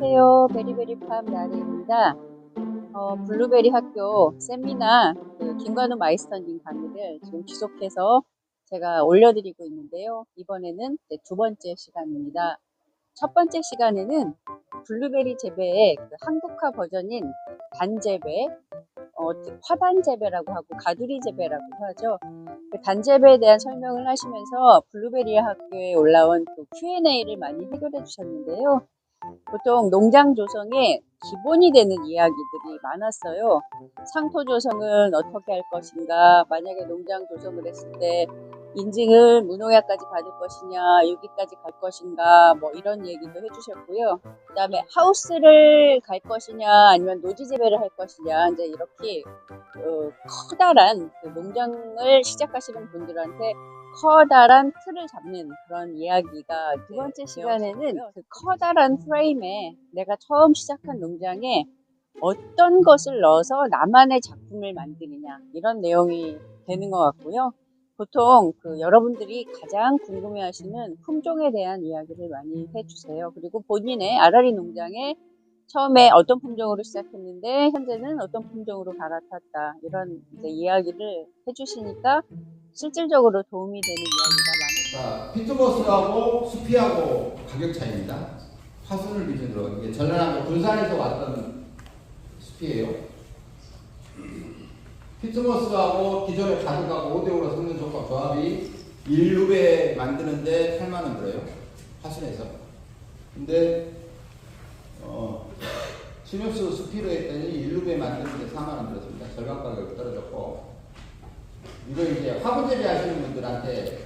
안녕하세요. 베리베리팜 나리입니다. 블루베리 학교 세미나 김관우 마이스터님 강의를 지금 지속해서 제가 올려드리고 있는데요. 이번에는 두 번째 시간입니다. 첫 번째 시간에는 블루베리 재배의 한국화 버전인 단재배, 화단 재배라고 하고 가두리 재배라고 하죠. 단재배에 대한 설명을 하시면서 블루베리 학교에 올라온 Q&A를 많이 해결해 주셨는데요. 보통 농장 조성에 기본이 되는 이야기들이 많았어요. 상토 조성은 어떻게 할 것인가, 만약에 농장 조성을 했을 때 인증을 무농약까지 받을 것이냐, 유기까지 갈 것인가, 뭐 이런 얘기도 해주셨고요. 그 다음에 하우스를 갈 것이냐, 아니면 노지 재배를 할 것이냐, 이제 이렇게 커다란 농장을 시작하시는 분들한테 커다란 틀을 잡는 그런 이야기가 두 번째 시간에는 그 커다란 프레임에 내가 처음 시작한 농장에 어떤 것을 넣어서 나만의 작품을 만드느냐 이런 내용이 되는 것 같고요. 보통 여러분들이 가장 궁금해하시는 품종에 대한 이야기를 많이 해주세요. 그리고 본인의 아라리 농장에 처음에 어떤 품종으로 시작했는데 현재는 어떤 품종으로 갈아탔다 이런 이야기를 해주시니까 실질적으로 도움이 되는 이야기가 많을 자, 피트모스하고 수피하고 가격 차이입니다. 화순을 기준으로 이게 전라남도 군산에서 왔던 수피예요. 피트모스하고 기존의 가격하고 5대5로 성능 조합 조합이 1루베 만드는데 8만원 들어요. 화순에서. 근데 시누스 수피로 했더니 1루베 만드는데 4만원 들었습니다. 절반 가격이 떨어졌고, 이거 이제 화분 재배하시는 분들한테,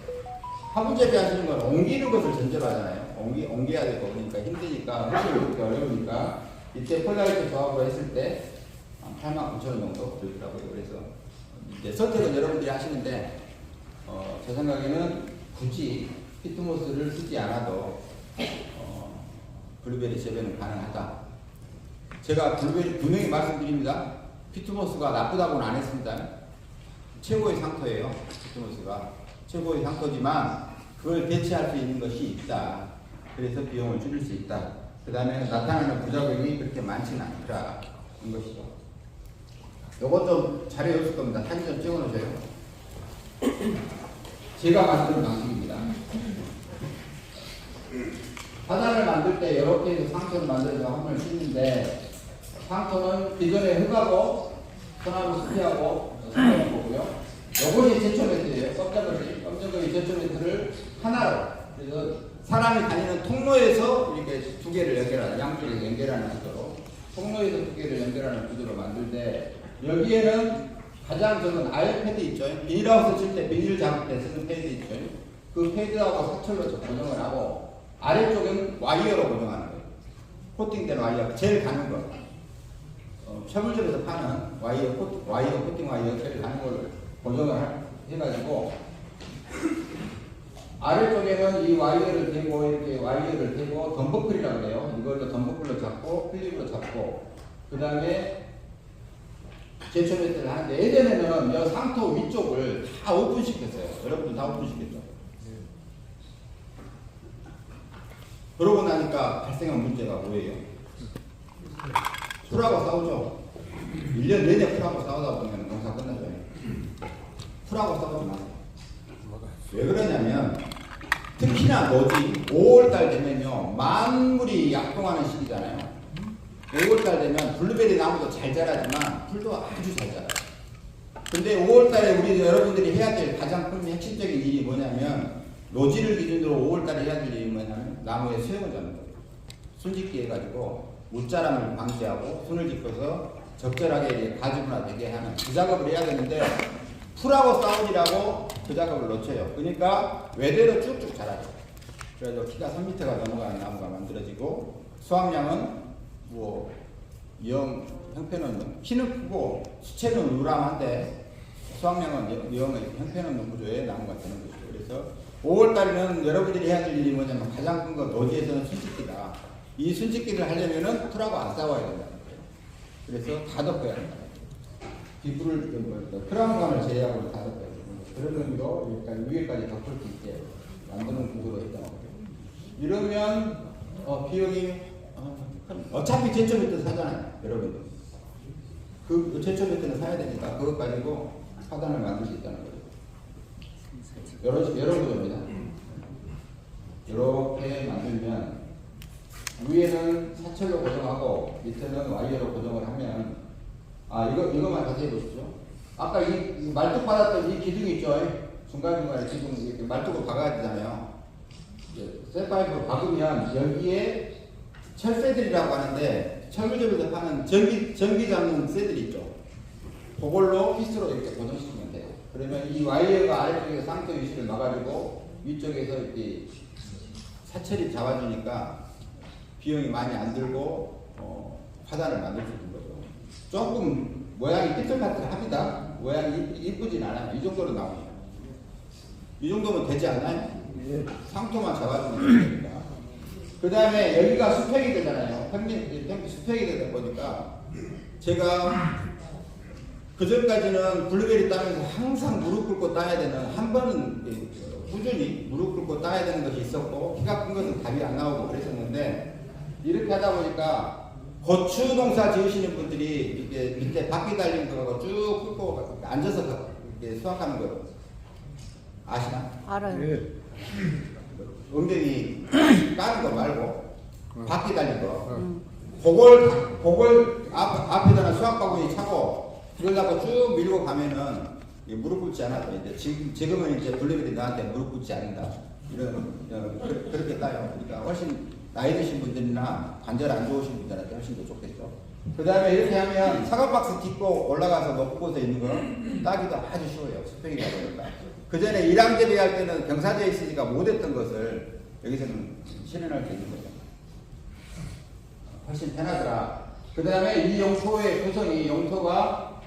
화분 재배하시는 건 옮기는 것을 전제로 하잖아요. 옮겨야 되고, 그러니까 힘드니까, 훨씬 그렇게 어려우니까, 이때 폴라리트 조합으로 했을 때, 89,000원 정도 들더라고요. 그래서, 이제 선택은 여러분들이 하시는데, 제 생각에는 굳이 피트모스를 쓰지 않아도, 블루베리 재배는 가능하다. 제가 블루베리 분명히 말씀드립니다. 피트모스가 나쁘다고는 안 했습니다. 최고의 상토예요. 피트모스가 최고의 상토지만 그걸 대체할 수 있는 것이 있다. 그래서 비용을 줄일 수 있다. 그 다음에 나타나는 부작용이 그렇게 많지는 않더라. 이 것이죠. 요것 좀 자료에 없을 겁니다. 사진 좀 찍어 놓으세요. 제가 만드는 방식입니다. 화단을 만들 때 이렇게 해서 상토를 만들어서 화분을 씻는데, 상토는 기존에 흙하고 소나무 수피하고 섞어놓은 거고요. 요것이 제초매트예요. 검정거리 제초매트를 하나로, 그래서 사람이 다니는 통로에서 이렇게 두 개를 연결하는, 양쪽에 연결하는 구조로, 통로에서 두 개를 연결하는 구조로 만들 때, 여기에는 가장 적은 아이패드 있죠. 비닐하우스 칠 때 비닐 작업 때 쓰는 패드 있죠. 그 패드하고 사철로 고정을 하고, 아래쪽은 와이어로 고정하는 거예요. 코팅된 와이어, 제일 가는 거. 셔블점에서 파는 와이어 코팅 와이어 제일 가는 걸 고정을 해가지고, 아래쪽에는 이 와이어를 대고, 이렇게 와이어를 대고, 덤버클이라고 해요. 이걸로 덤버클로 잡고, 필립으로 잡고, 그 다음에 제초 매트를 하는데, 예전에는 이 상토 위쪽을 다 오픈시켰어요. 여러분들 다 오픈시켰죠. 그러고 나니까 발생한 문제가 뭐예요? 풀하고 싸우죠. 1년 내내 풀하고 싸우다 보면 농사 끝나죠. 풀하고 싸우지 마세요. 왜 그러냐면, 특히나 노지 5월달 되면요, 만물이 약동하는 시기잖아요. 5월달 되면 블루베리 나무도 잘 자라지만 풀도 아주 잘 자라요. 근데 5월달에 우리 여러분들이 해야 될 가장 큰 핵심적인 일이 뭐냐면, 노지를 기준으로 5월달에 해야 될 일이 뭐냐면 나무에 수영을 잡는 거예요. 순짓기 해가지고 물자람을 방지하고 순을 짓고서 적절하게 가지분화 되게 하는 그 작업을 해야 되는데, 풀하고 싸우지라고 그 작업을 놓쳐요. 그러니까 외대로 쭉쭉 자라죠. 그래서 키가 3m가 넘어가는 나무가 만들어지고, 수확량은 형편없는, 키는 크고 수체는 우람한데 수확량은 형편없는 구조의 나무가 되는 것이죠. 그래서 5월달에는 여러분들이 해야 될 일이 뭐냐면, 가장 큰 건 노지에서는 순짓기다. 이 순짓기를 하려면은 풀하고 안 싸워야 된다는 거예요. 그래서 다 덮어야 된다. 비풀을, 크라운감을 제외하고 다 덮어야 된다. 그런 의미로 위에까지 덮을 수 있게 만드는 구조로 했다는 거예요. 이러면 비용이 어차피 제초 배트 사잖아요, 여러분들. 그 제초 배트는 사야 되니까 그것 가지고 화단을 만들 수 있다는 거죠. 여러 구조입니다. 이렇게 만들면 위에는 사철로 고정하고 밑에는 와이어로 고정을 하면 이거만 자세히 보십시오. 아까 이 말뚝 받았던 이 기둥이 있죠. 중간중간에 기둥 이렇게 말뚝을 박아야 되잖아요. 쇠파이프로 박으면 여기에 철쇠들이라고 하는데 철물점에서 파는 전기 잡는 쇠들이 있죠. 그걸로 피스로 이렇게 고정시키면 돼요. 그러면 이 와이어가 아래쪽에서 쌍꺼 위치를 막아주고 위쪽에서 이렇게 사철이 잡아주니까 비용이 많이 안 들고 화단을 만들 수 있는 거죠. 조금 모양이 삐뚤빠뚤합니다. 모양이 이쁘진 않아요. 이 정도로 나옵니다. 이 정도면 되지 않나요? 상토만 잡아주면 됩니다. 그 다음에 여기가 수평이 되잖아요. 평균 수평이 되다 보니까 제가 그 전까지는 블루베리 따면서 항상 무릎 꿇고 따야 되는, 한 번은 꾸준히 무릎 꿇고 따야 되는 것이 있었고 키가 큰 것은 답이 안 나오고 그랬었는데, 이렇게 하다 보니까 고추 농사 지으시는 분들이 이렇게 밑에 바퀴 달린 거하고 쭉 꿇고 앉아서 이렇게 수확하는 거 아시나? 알아요. 엉덩이 까는 거 말고 바퀴 달린 거. 그걸 앞에다가 수확 바구니 차고 그걸 갖고 쭉 밀고 가면은 무릎 꿇지 않아도 이제 지금은 이제 블루베리 나한테 무릎 꿇지 않는다. 그렇게 따요. 그러니까 훨씬 나이 드신 분들이나 관절 안 좋으신 분들한테 훨씬 더 좋겠죠. 그 다음에 이렇게 하면 사과박스 딛고 올라가서 높은 곳에 있는 거 따기도 아주 쉬워요. 수평이다 보니까. 그 전에 일항제비 할 때는 경사지에 있으니까 못했던 것을 여기서는 실현할 수 있는 거죠. 훨씬 편하더라. 그 다음에 이 용토의 구성이, 용토가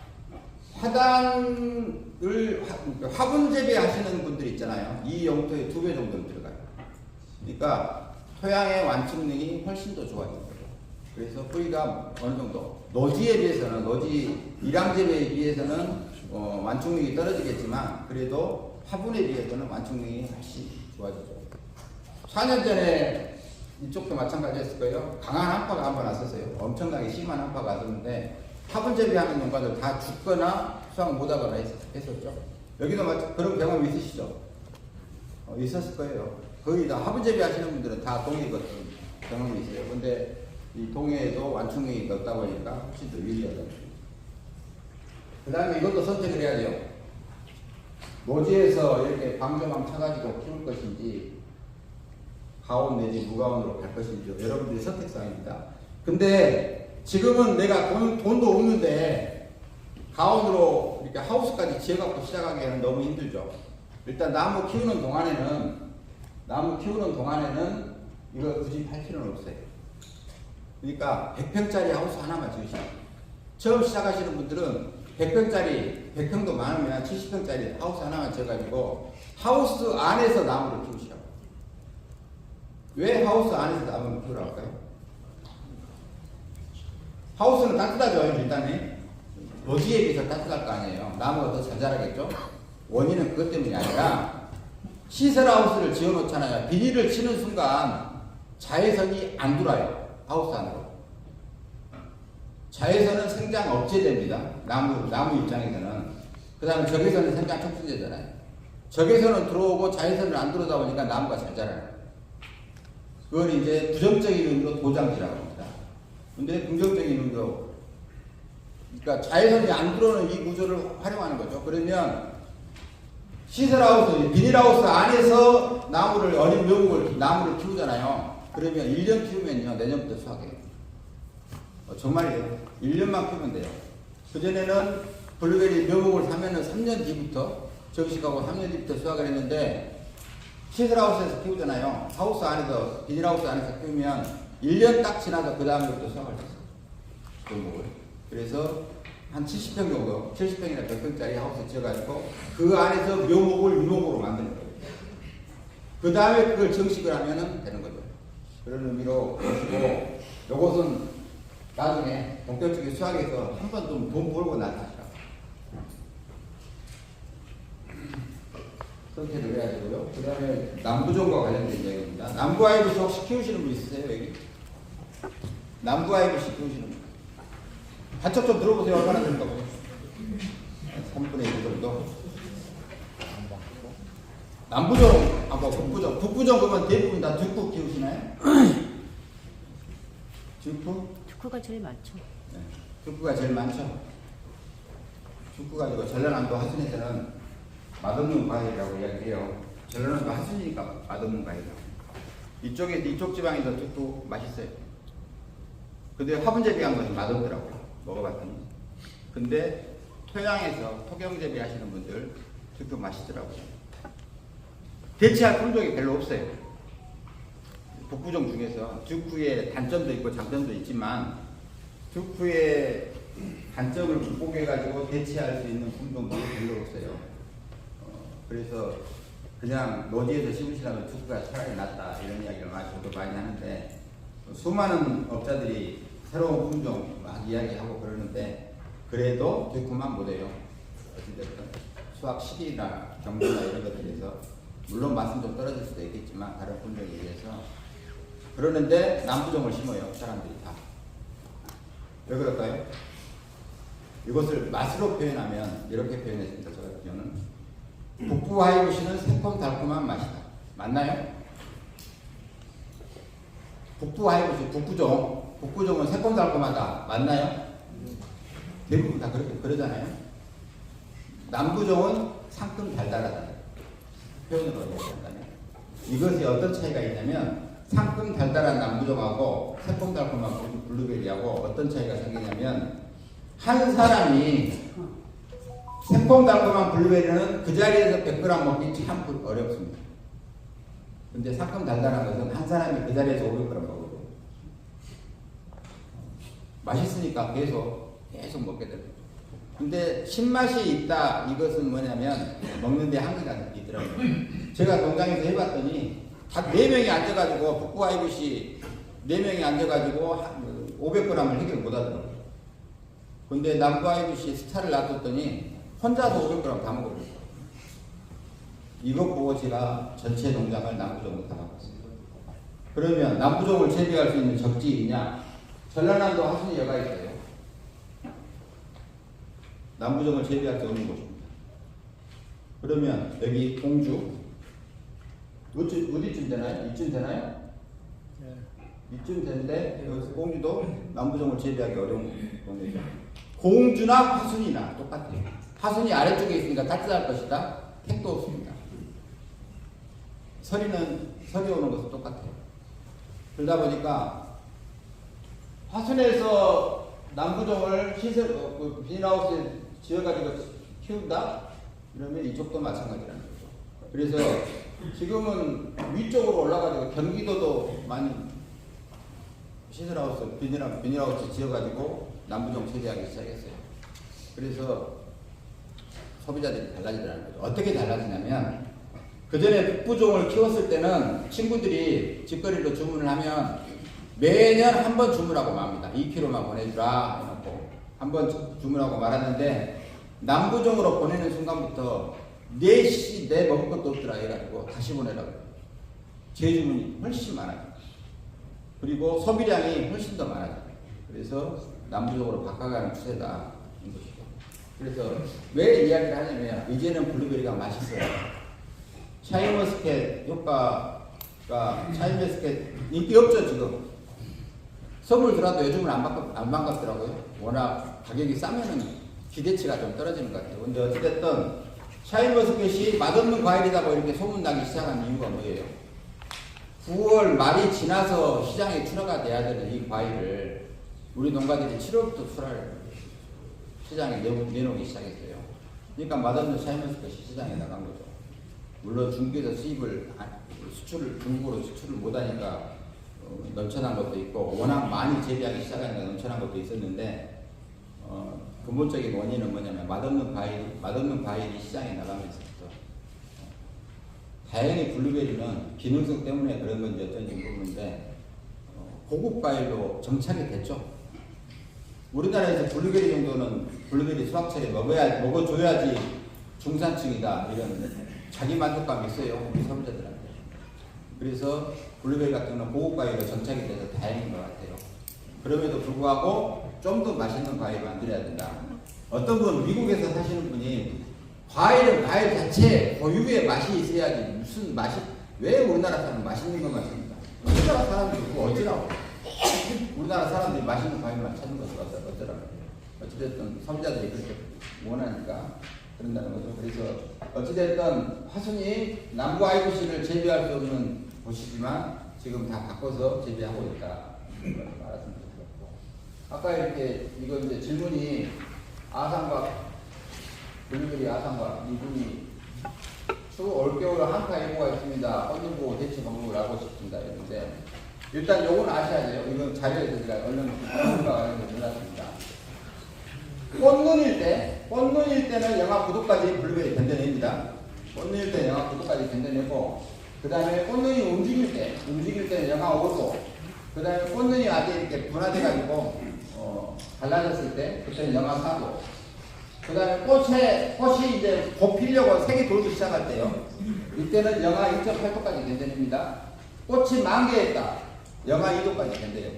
화분 재배하시는 분들 있잖아요. 이 용토의 2배 정도는 들어가요. 그러니까 토양의 완충력이 훨씬 더 좋아지는 거죠. 그래서 뿌리가 어느 정도 노지에 비해서는, 노지 일항재배에 비해서는 완충력이 떨어지겠지만 그래도 화분에 비해서는 완충력이 훨씬 좋아지죠. 4년 전에 이쪽도 마찬가지였을 거예요. 강한 한파가 한번 왔었어요. 엄청나게 심한 한파가 왔었는데 화분 재배하는 농가들 다 죽거나 수확 못하거나 했었죠. 여기도 그런 경험 있으시죠? 있었을 거예요. 거의 다 화분 재배하시는 분들은 다 동해 같은 경험이 있어요. 근데 이 동해에도 완충력이 높다 보니까 훨씬 더 유리하다. 그 다음에 이것도 선택을 해야 돼요. 노지에서 이렇게 방조망 쳐가지고 키울 것인지 가온 내지 무가온으로 갈 것인지 여러분들의 선택사항입니다. 근데 지금은 내가 돈도 없는데 가온으로 이렇게 하우스까지 지어갖고 시작하기에는 너무 힘들죠. 일단 나무 키우는 동안에는 이거 굳이 팔 필요는 없어요. 그러니까 100평짜리 하우스 하나만 지으시면, 처음 시작하시는 분들은 100평도 많으면 70평짜리 하우스 하나만 지어가지고 하우스 안에서 나무를 키우시라고. 왜 하우스 안에서 나무를 키우라고 할까요? 하우스는 따뜻하죠. 일단은 노지에 비해서 따뜻할 거 아니에요. 나무가 더 잘 자라겠죠. 원인은 그것 때문이 아니라 시설하우스를 지어놓잖아요. 비닐을 치는 순간 자외선이 안 들어와요. 하우스 안으로. 자외선은 생장 억제됩니다. 나무 입장에서는. 그 다음에 적외선은 생장 촉진되잖아요. 적외선은 들어오고 자외선을 안 들어오다 보니까 나무가 잘 자라요. 그건 이제 부정적인 의미로 도장지라고 합니다. 근데 긍정적인 의미로, 그러니까 자외선이 안 들어오는 이 구조를 활용하는 거죠. 그러면 시설하우스, 비닐하우스 안에서 어린 묘목을, 나무를 키우잖아요. 그러면 1년 키우면요, 내년부터 수확해요. 정말이에요. 1년만 키우면 돼요. 그전에는 블루베리 묘목을 사면은 3년 뒤부터, 정식하고 3년 뒤부터 수확을 했는데, 시설하우스에서 키우잖아요. 하우스 안에서, 비닐하우스 안에서 키우면 1년 딱 지나서 그 다음부터 수확을 했어요. 묘목을. 그래서 한 70평 정도, 70평이나 100평짜리 하우스 지어가지고 그 안에서 묘목을 유목으로 만드는 거예요. 그 다음에 그걸 정식을 하면 되는 거죠. 그런 의미로 보시고, 요것은 나중에 본격적인 수학에서 한 번 좀 돈 벌고 나타나시라고 선택을 해야 되고요. 그 다음에 남부종과 관련된 이야기입니다. 남부 아이비스 혹시 키우시는 분 있으세요, 여기? 남부 IBC 키우시는 분. 한쪽 좀 들어보세요. 얼마나 되는가 보세요. 3분의 1 정도. 남부종, 뭐 북부종. 북부종 그러면 대부분 다 듀크 키우시나요? 듀크? 듀크가 제일 많죠. 네. 듀크가 제일 많죠. 듀크 가지고 전라남도 하순에서는 맛없는 과일이라고 이야기해요. 전라남도 하순이니까 맛없는 과일이라고. 이쪽 지방에서 듀크 맛있어요. 근데 화분 재배한 것은 맛없더라고요. 먹어봤더니. 근데 토양에서 토경 재배하시는 분들 듀크 맛있더라고요. 대체할 품종이 별로 없어요. 북부종 중에서 듀크의 단점도 있고 장점도 있지만 듀크의 단점을 극복해가지고 대체할 수 있는 품종도 별로 없어요. 그래서 그냥 노지에서 심으시라면 듀크가 차라리 낫다 이런 이야기를 저도 많이 하는데 수많은 업자들이 새로운 품종 막 이야기하고 그러는데 그래도 듀크만 못해요. 어찌됐든 수확 시기나 경도나 이런 것들에서 물론 맛은 좀 떨어질 수도 있겠지만 다른 품종에 비해서 그러는데 남부종을 심어요. 사람들이 다. 왜 그럴까요? 이것을 맛으로 표현하면 이렇게 표현했습니다. 저 같은 경우는 북부 하이브시는 새콤달콤한 맛이다. 맞나요? 북부 하이브시 북부종은 새콤달콤하다. 맞나요? 대부분 다 그렇게 그러잖아요. 남부종은 상큼 달달하다. 표현으로 얘기한다면 이것이 어떤 차이가 있냐면 상큼 달달한 남부종하고 새콤달콤한 블루베리하고 어떤 차이가 생기냐면 한 사람이 새콤달콤한 블루베리는 그 자리에서 100g 먹기 참 어렵습니다. 근데 상큼 달달한 것은 한 사람이 그 자리에서 500g 먹어요. 맛있으니까 계속 먹게 됩니다. 근데 신맛이 있다 이것은 뭐냐면 먹는데 한계가 있더라고요. 제가 농장에서 해봤더니 다 4명이 앉아가지고 북부 IBC 4명이 앉아가지고 500g을 해결 못하더라고요. 근데 남부 IBC 스타를 놔뒀더니 혼자서 500g 다 먹어버렸어요. 이것 보고 제가 전체 농장을 남부종으로 다 바꿨습니다. 그러면 남부종을 재배할 수 있는 적지이냐? 전라남도 하순여가 있어요. 남부종을 재배할 수 없는 곳입니다. 그러면 여기 공주 어디쯤 되나요? 이쯤 되나요? 네. 이쯤 되는데 여기서 공주도 남부종을 재배하기 어려운 곳이죠. 공주나 화순이나 똑같아요. 화순이 아래쪽에 있으니까 따뜻할 것이다. 택도 없습니다. 서리 오는 것은 똑같아요. 그러다 보니까 화순에서 남부종을 비닐하우스에 지어가지고 키운다? 그러면 이쪽도 마찬가지라는 거죠. 그래서 지금은 위쪽으로 올라가지고 경기도도 많이 시설하우스, 비닐하우스 지어가지고 남부종 재배하기 시작했어요. 그래서 소비자들이 달라지더라는 거죠. 어떻게 달라지냐면 그 전에 북부종을 키웠을 때는 친구들이 직거래로 주문을 하면 매년 한 번 주문하고 맙니다. 2kg만 보내주라 해놓고 한 번 주문하고 말았는데 남부종으로 보내는 순간부터 내 먹을 것도 없더라 해가지고 다시 보내라고 재주문이 훨씬 많아요. 그리고 소비량이 훨씬 더 많아요. 그래서 남부종으로 바꿔가는 추세다 이 것이죠. 그래서 왜 이야기를 하냐면 이제는 블루베리가 맛있어요. 샤인머스켓 효과가 샤인머스켓 인기 없죠 지금. 선물 들어도 요즘은 안 반갑더라고요. 워낙 가격이 싸면은 기대치가 좀 떨어지는 것 같아요. 근데 어찌됐든 샤인머스켓이 맛없는 과일이라고 이렇게 소문나기 시작한 이유가 뭐예요? 9월 말이 지나서 시장에 출하가 돼야 되는 이 과일을 우리 농가들이 7월부터 시장에 내놓기 시작했어요. 그러니까 맛없는 샤인머스켓이 시장에 나간 거죠. 물론 중국에서 중국으로 수출을 못하니까 넘쳐난 것도 있고 워낙 많이 재배하기 시작하니까 넘쳐난 것도 있었는데 근본적인 원인은 뭐냐면 맛없는 과일이 시장에 나가면서부터 다행히 블루베리는 기능성 때문에 그런 건지 어쩐지 모르는데 고급 과일로 정착이 됐죠. 우리나라에서 블루베리 정도는 블루베리 수확철에 먹어줘야지 중산층이다 이런 자기 만족감이 있어요. 우리 소비자들한테. 그래서 블루베리 같은 경우는 고급 과일로 정착이 돼서 다행인 것 같아요. 그럼에도 불구하고 좀 더 맛있는 과일 만들어야 된다. 어떤 분 미국에서 사시는 분이 과일은 과일 자체 고유의 맛이 있어야지 무슨 맛이 왜 우리나라 사람 맛있는 것만 씁니까? 우리나라 사람들이 그거 어쩌라고? 우리나라 사람들이 맛있는 과일만 찾는 것이 어쩌라고? 어찌됐든 소비자들이 그렇게 원하니까 그런다는 거죠. 그래서 어찌됐든 화순이 남부 IBC를 재배할 수 없는 곳이지만 지금 다 바꿔서 재배하고 있다. 말씀드렸고 아까 이렇게 이거 이제 질문이 아산과 블루베리 아산과 이분이 추 올겨울 한파 예보가 있습니다. 어느 보고 대처 방법을 알고 싶습니다. 이런데 일단 요건 아셔야 돼요. 이건 자료에서 제가 얼른 올랐습니다. 꽃눈일 때는 영하 9도까지 블루베리 견뎌냅니다. 꽃눈일 때는 영하 9도까지 견뎌내고 그 다음에 꽃눈이 움직일 때는 영하 5도 그 다음에 꽃눈이 아직 이렇게 분화돼가지고 갈라졌을 때 그때는 영하 4도 그 다음에 꽃이 이제 곧 피려고 색이 돌기 시작할 때요. 이때는 영하 2.8도까지 견뎌냅니다. 꽃이 만개했다. 영하 2도까지 견뎌요.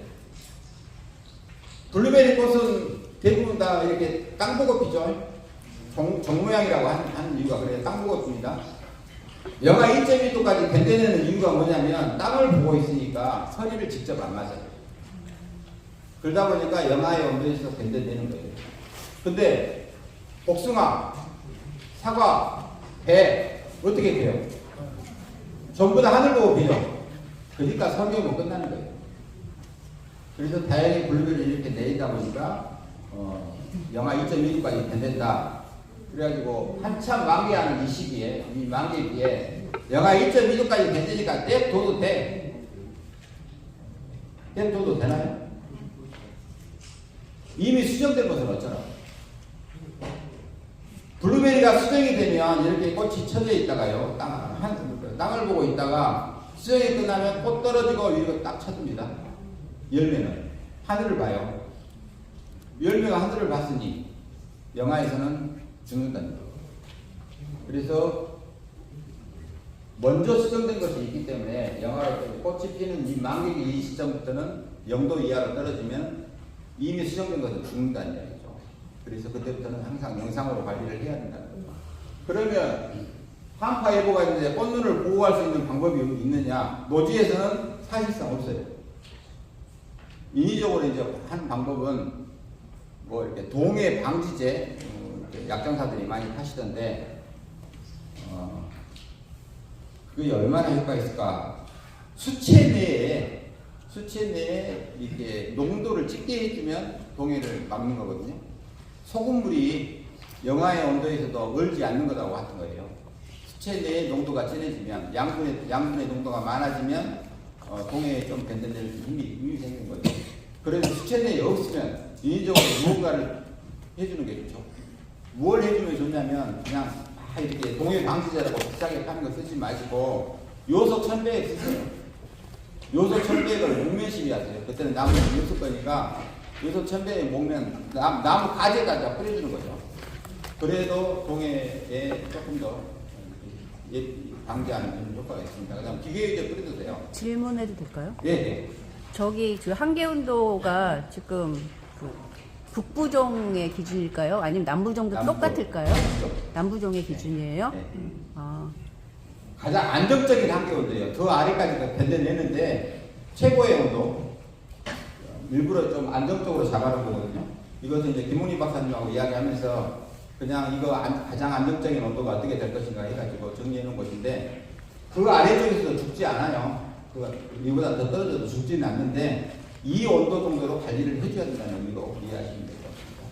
블루베리 꽃은 대부분 다 이렇게 땅 보고 피죠. 종 모양이라고 하는 이유가 그래요. 땅 보고 핍니다. 영하 1.2도까지 견뎌내는 이유가 뭐냐면 땅을 보고 있으니까 서리를 직접 안 맞아요. 그러다 보니까 영하의 온도에서 견뎌내는 거예요. 근데 복숭아, 사과, 배 어떻게 돼요? 전부 다 하늘 보고 피죠. 그러니까 서리하고 끝나는 거예요. 그래서 다행히 블루베리를 이렇게 내리다 보니까 영하 2.1도까지 견딘다. 그래가지고 한참 만개하는 이 시기에 이 만개기에 영하 1.2도까지 견디니까 떼둬도 돼. 떼둬도 되나요? 이미 수정된 것은 어쩌라고? 블루베리가 수정이 되면 이렇게 꽃이 쳐져 있다가요. 땅을 보고 있다가 수정이 끝나면 꽃 떨어지고 위로 딱 쳐집니다. 열매는 하늘을 봐요. 열매가 하늘을 봤으니 영하에서는 죽는다는 거예요. 그래서 먼저 수정된 것이 있기 때문에 영하로 꽃이 피는 이 만개기 이 시점부터는 0도 이하로 떨어지면 이미 수정된 것은 죽는다는 이야기죠. 그래서 그때부터는 항상 영상으로 관리를 해야 된다는 거죠. 그러면 한파 예보가 있는데 꽃눈을 보호할 수 있는 방법이 있느냐? 노지에서는 사실상 없어요. 인위적으로 이제 한 방법은 뭐 이렇게 동해 방지제 약장사들이 많이 하시던데 그게 얼마나 효과가 있을까? 수채 내에 이렇게 농도를 찍게 해주면 동해를 막는 거거든요. 소금물이 영하의 온도에서도 얼지 않는 거라고 하는 거예요. 수채 내의 농도가 진해지면 양분의 농도가 많아지면 동해에 좀 견뎌낼 힘이 생기는 거죠. 그래서 수채 내에 없으면 인위적으로 무언가를 해주는 게 좋죠. 무엇을 해주면 좋냐면 그냥 이렇게 동해 방지제라고 비싸게 파는 거 쓰지 마시고 요소 1000배액 쓰세요. 요소 1000배액을 목면 시비하세요. 그때는 나무는 없을 거니까 요소 1000배액 목면 나무 가지에다 뿌려주는 거죠. 그래도 동해에 조금 더 방지하는 효과가 있습니다. 그 다음 기계유제 뿌려도 돼요. 질문해도 될까요? 네. 저기 한계운도가 지금 북부종의 기준일까요? 아니면 남부종도 똑같을까요? 남부종의 기준이에요? 네. 아. 가장 안정적인 한계온도예요. 더 아래까지 견뎌내는데 최고의 온도 일부러 좀 안정적으로 잡아놓은 거거든요. 이것은 이제 김문희 박사님하고 이야기하면서 그냥 이거 가장 안정적인 온도가 어떻게 될 것인가 해가지고 정리해 놓은 것인데 그 아래쪽에서도 죽지 않아요. 이보다 더 떨어져도 죽지는 않는데 이 온도 정도로 관리를 해줘야 된다는 의미로 이해하시면 될 것 같습니다.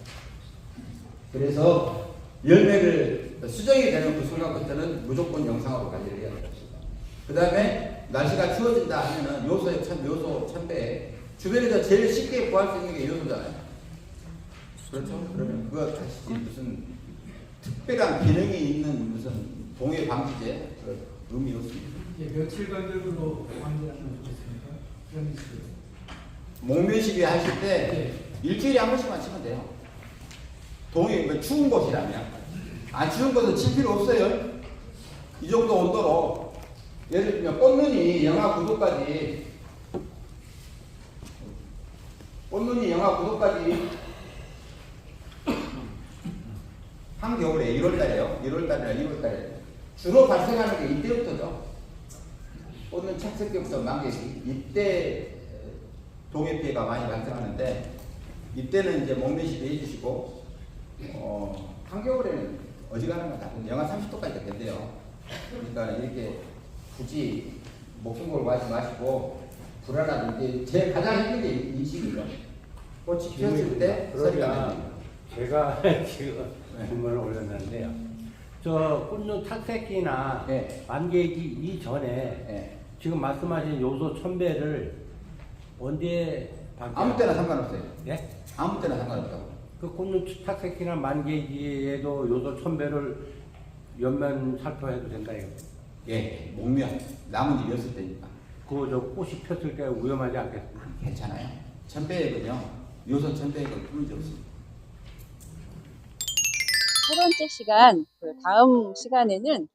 그래서 열매를 수정이 되는 그 순간부터는 무조건 영상으로 관리를 해야 됩니다. 그 다음에 날씨가 추워진다 하면은 요소 1000배 주변에서 제일 쉽게 구할 수 있는 게 요소잖아요. 그렇죠? 그러면 그거 다시 무슨 특별한 기능이 있는 무슨 동해 방지제 의미 없습니다. 며칠 간격으로 방지하시면 좋겠습니까? 목면시비 하실 때 네. 일주일에 한 번씩만 치면 돼요. 동해 추운 곳이라면 안 추운 곳은 칠 필요 없어요. 이 정도 온도로 예를 들면 꽃눈이 영하 9도까지 꽃눈이 영화 구독까지 한겨울에 1월달에요. 1월달이나 2월달에 주로 발생하는 게 이때부터죠. 꽃눈 착색기부터 만개기 이때 동해 피해가 많이 발생하는데 이때는 이제 목매시도 해주시고 한겨울에는 어지간한 건 다 영하 30도까지 된대요. 그러니까 이렇게 굳이 목숨 걸고 하지 마시고 불안하게 이제 제 가장 힘든 게 인식이죠. 꽃이 피었을 때 소리가 나요. 제가 지금 질문을 올렸는데요. 저 꽃눈 탁색기나 네. 만개기 이전에 네. 지금 말씀하신 요소 첨배를 언제 아무 때나 상관없어요. 예? 아무 때나 상관없다고. 그 꽃눈 탁색기나 만개기에도 요소 첨배를 옆면 살펴해도 된다요. 예, 목면 나뭇잎이었을 때니까 그저 꽃이 폈을 때 위험하지 않겠습니까? 괜찮아요. 천배액은요 요소 천배액은 문제 없습니다. 세 번째 시간, 그 다음 시간에는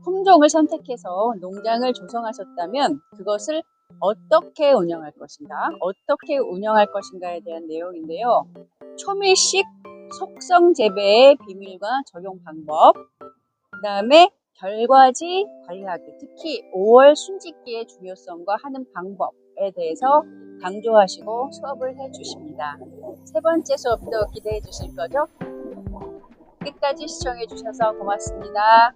품종을 선택해서 농장을 조성하셨다면 그것을 어떻게 운영할 것인가, 어떻게 운영할 것인가에 대한 내용인데요. 초밀식 속성 재배의 비밀과 적용 방법, 그 다음에 결과지 관리하기, 특히 5월 순짓기의 중요성과 하는 방법에 대해서 강조하시고 수업을 해주십니다. 세 번째 수업도 기대해 주실 거죠? 끝까지 시청해 주셔서 고맙습니다.